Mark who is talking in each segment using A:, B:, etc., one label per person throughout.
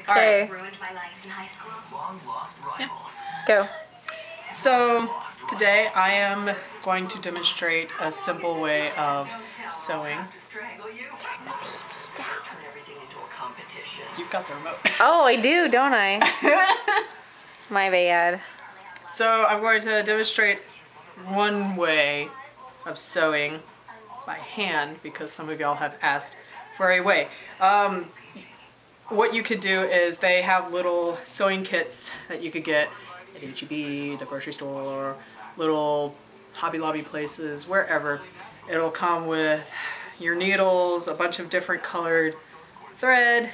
A: Okay.
B: Yeah.
A: Go.
B: So today I am going to demonstrate a simple way of sewing. You've got the remote.
A: Oh, I do, don't I? My bad.
B: So I'm going to demonstrate one way of sewing by hand because some of y'all have asked for a way. What you could do is they have little sewing kits that you could get at H-E-B, the grocery store, little Hobby Lobby places, wherever. It'll come with your needles, a bunch of different colored thread,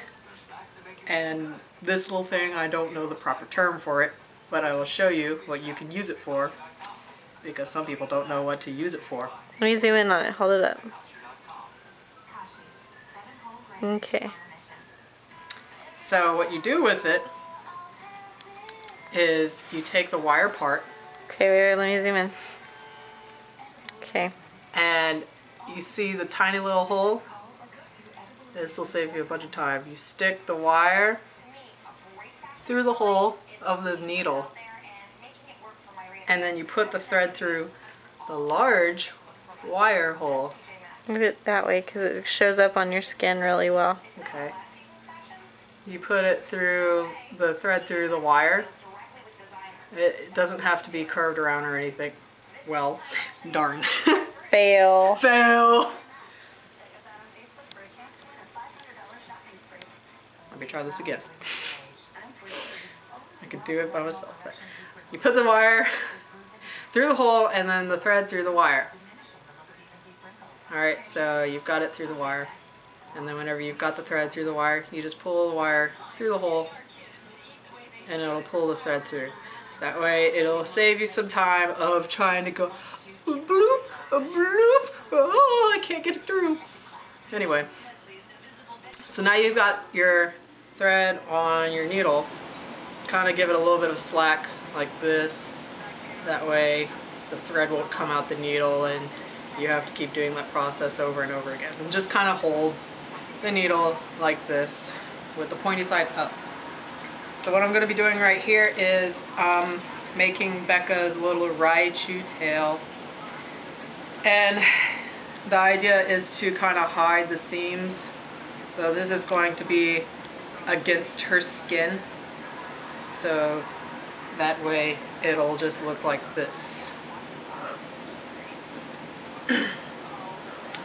B: and this little thing, I don't know the proper term for it, but I will show you what you can use it for because some people don't know what to use it for.
A: Let me zoom in on it. Hold it up. Okay.
B: So what you do with it is you take the wire part.
A: Okay, wait, let me zoom in. Okay.
B: And you see the tiny little hole? This will save you a bunch of time. You stick the wire through the hole of the needle, and then you put the thread through the large wire hole.
A: Move it that way because it shows up on your skin really well.
B: Okay. You put it through the thread through the wire. It doesn't have to be curved around or anything. Well, darn.
A: Fail.
B: Fail. Let me try this again. I could do it by myself. But you put the wire through the hole and then the thread through the wire. Alright, so you've got it through the wire. And then whenever you've got the thread through the wire, you just pull the wire through the hole and it'll pull the thread through. That way it'll save you some time of trying to go bloop, a bloop, oh, I can't get it through. Anyway, so now you've got your thread on your needle. Kind of give it a little bit of slack like this. That way the thread won't come out the needle and you have to keep doing that process over and over again. And just kind of hold the needle like this with the pointy side up. So what I'm going to be doing right here is making Becca's little Raichu tail. And the idea is to kind of hide the seams. So this is going to be against her skin. So that way it'll just look like this.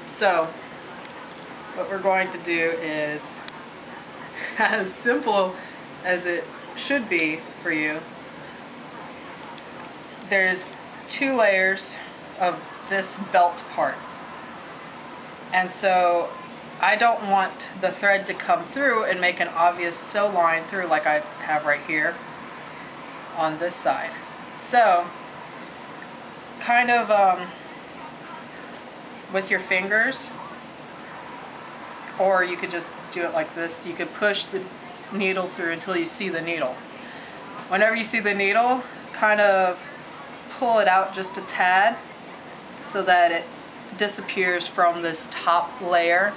B: So what we're going to do is, as simple as it should be for you, there's 2 layers of this belt part. And so I don't want the thread to come through and make an obvious sew line through like I have right here on this side. So kind of with your fingers, or you could just do it like this. You could push the needle through until you see the needle. Whenever you see the needle, kind of pull it out just a tad so that it disappears from this top layer.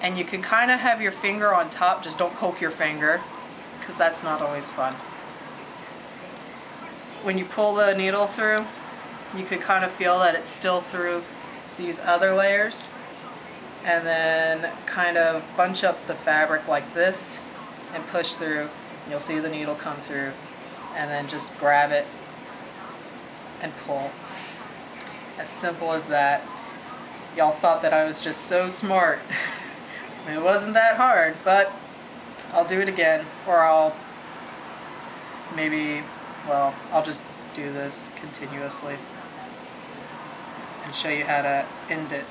B: And you can kind of have your finger on top, just don't poke your finger because that's not always fun. When you pull the needle through, you can kind of feel that it's still through these other layers, and then kind of bunch up the fabric like this and push through. You'll see the needle come through, and then just grab it and pull. As simple as that. Y'all thought that I was just so smart. It wasn't that hard, but I'll do it again, or I'll maybe, well, I'll just do this continuously and show you how to end it.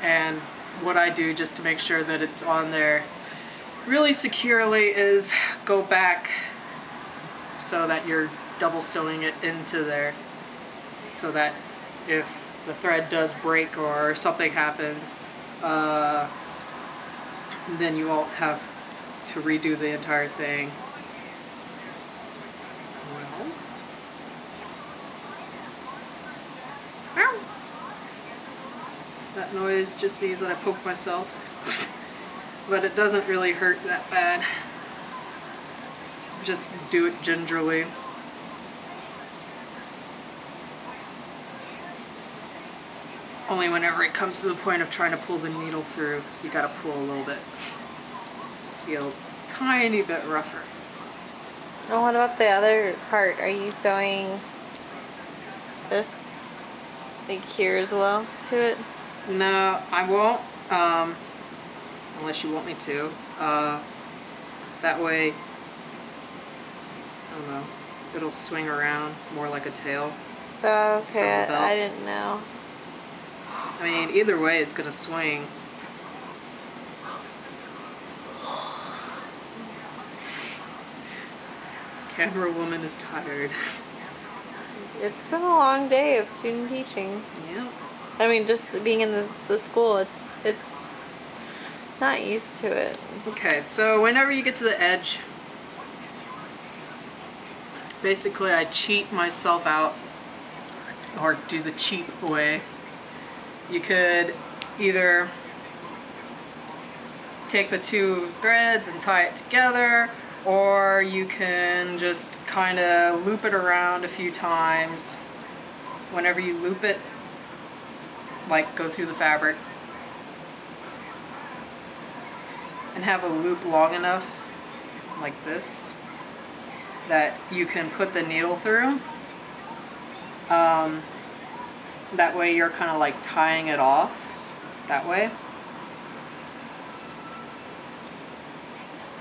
B: And what I do just to make sure that it's on there really securely is go back so that you're double sewing it into there, so that if the thread does break or something happens, then you won't have to redo the entire thing. Well, ow. That noise just means that I poked myself, but it doesn't really hurt that bad. Just do it gingerly. Only whenever it comes to the point of trying to pull the needle through, you gotta pull a little bit. Feel a tiny bit rougher.
A: Oh, what about the other part? Are you sewing this like here as well to it?
B: No, I won't, unless you want me to. That way, I don't know, it'll swing around more like a tail.
A: Oh, okay, I didn't know.
B: I mean, either way, it's gonna swing. Camera woman is tired.
A: It's been a long day of student teaching.
B: Yeah.
A: I mean, just being in the school, it's not used to it.
B: Okay, so whenever you get to the edge, basically I cheat myself out, or do the cheap way. You could either take the two threads and tie it together, or you can just kind of loop it around a few times. Whenever you loop it, like go through the fabric, and have a loop long enough, like this, that you can put the needle through. That way you're kind of like tying it off that way.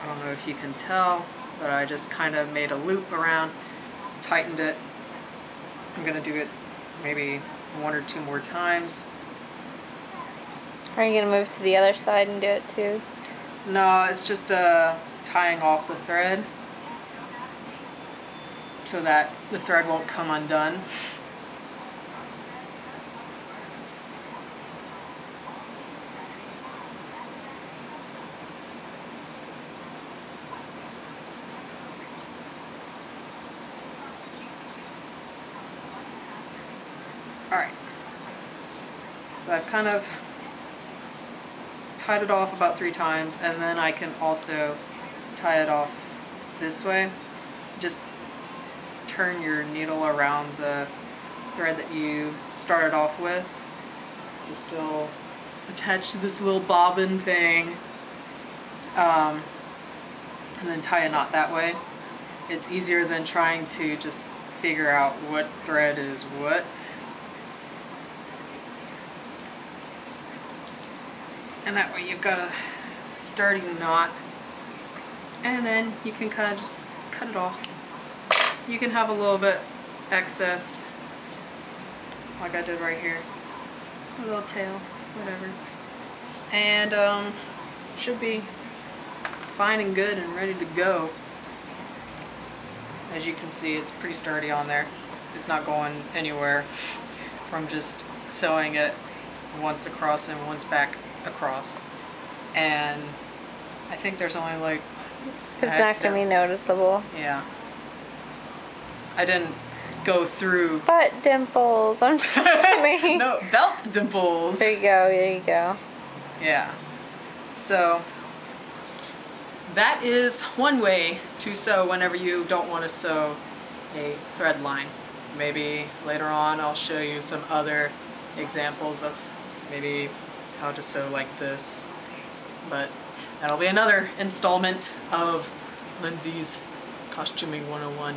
B: I don't know if you can tell, but I just kind of made a loop around, tightened it. I'm gonna do it maybe 1 or 2 more times.
A: Are you gonna move to the other side and do it too?
B: No, it's just tying off the thread so that the thread won't come undone. Alright, so I've kind of tied it off about 3 times, and then I can also tie it off this way. Just turn your needle around the thread that you started off with to still attach to this little bobbin thing, and then tie a knot that way. It's easier than trying to just figure out what thread is what. And that way you've got a starting knot, and then you can kind of just cut it off. You can have a little bit excess, like I did right here, a little tail, whatever, and should be fine and good and ready to go. As you can see, it's pretty sturdy on there. It's not going anywhere from just sewing it once across and once back across. And I think there's only like
A: it's not gonna be noticeable.
B: Yeah, I didn't go through
A: butt dimples. I'm just kidding.
B: No, belt dimples.
A: There you go, there you go.
B: Yeah, so that is one way to sew whenever you don't want to sew a thread line. Maybe later on I'll show you some other examples of maybe how to sew like this, but that'll be another installment of Lindsay's Costuming 101.